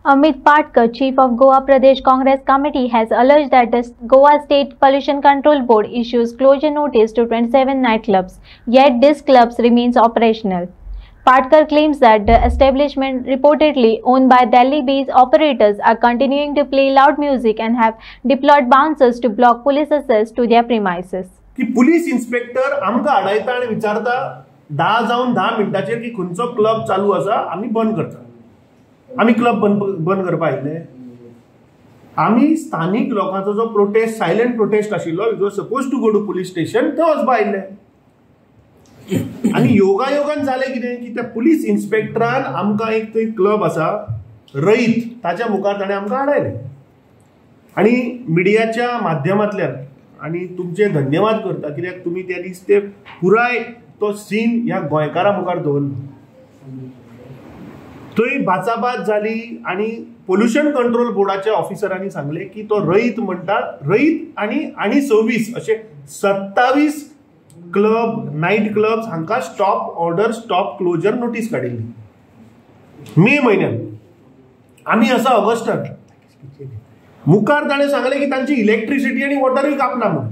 Amit Patkar, chief of Goa Pradesh Congress Committee, has alleged that the Goa State Pollution Control Board issues closure notice to 27 nightclubs, yet these clubs remains operational. Patkar claims that the establishment, reportedly owned by Delhi-based operators, are continuing to play loud music and have deployed bouncers to block police access to their premises. की police inspector आमकां आडायता आणि विचारता 10 जावन 10 मिनटाचेर की खंयचो club चालू आसा आमी बंद करता. आमी क्लब बंद करपा आयिल्ले. आमी स्थानिक लोकांचो जो प्रोटेस्ट सायलेंट प्रोटेस्ट आशिल्लो it was suppose to go to police station थंय वचपा आयिल्ले. आनी योगायोगान जालें कितें की त्या पुलीस इन्स्पेक्टरान आमकां एक थंय क्लब आसा रईत ताच्या मुखार ताणें आमकां आडायलें. आनी मिडियाच्या माध्यमांतल्यान आणि तुमचे धन्यवाद करता कित्याक तुमी त्या दीस ते पुराय तो सीन ह्या गोंयकारां मुखार दवरलो. थंय बाचाबाच जाली आणि पोल्युशन कंट्रोल बोर्डाच्या ऑफिसरांनी सांगले की तो रईत म्हणटा रईत आणि 26 असे 27 क्लब नाईट क्लब्स हांकां stop order stop closure notice काडिल्ली मे म्हयन्यात. आमी आसा ऑगस्टात. मुखार ताणें सांगलें की तांची इलेक्ट्रिसिटी आणि वॉटरूय कापना म्हणून.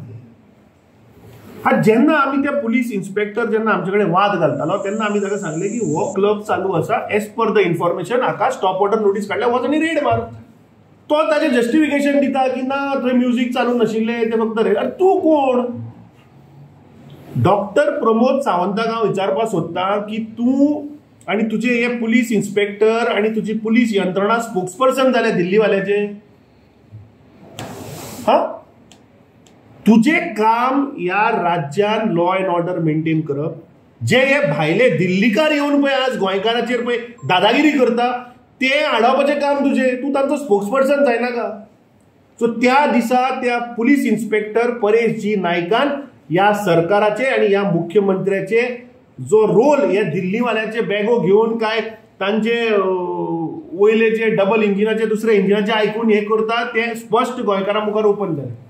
जेन्ना आमी त्या पुलीस इन्स्पेक्टर जेन्ना आमचे कडेन वाद घालतालो तेन्ना आमी ताका सांगलें की हो क्लब चालू आसा एज पर द इन्फॉर्मेशन हाका स्टॉप ऑर्डर नोटीस काडल्या वच आनी रेड मार. तो ताचें जस्टिफिकेशन दिता की ना थंय म्युझिक चालू नाशिल्लें ते फक्त रेड. अरे तूं कोण? डॉक्टर प्रमोद सावंताक हांव विचारपाक सोदतां की तूं आनी तुजे हे पुलीस इन्स्पेक्टर आनी तुजी पुलीस यंत्रणा स्पोक्सपर्सन जाल्या दिल्लीवाल्याचे. तुझे काम या राज्यान लॉ अँड ऑर्डर मेंटेन करप. जे हे भायले दिल्लीकार येऊन पळय आज गोंयकाराचेर पळय दादागिरी करता ते हाडपाचें काम तुजें. तूं तांचो स्पोक्सपर्सन जायना का? सो त्या दिसा त्या पुलीस इन्स्पेक्टर परेश जी नायकान ह्या सरकाराचे आणि ह्या मुख्यमंत्र्याचे जो रोल ह्या दिल्लीवाल्याचे बॅगो घेऊन काय तांचे वयले जे डबल इंजिनाचे दुसरे इंजिनाचे आयकून हे करता ते स्पष्ट गोंयकारां मुखार ओपन जालें.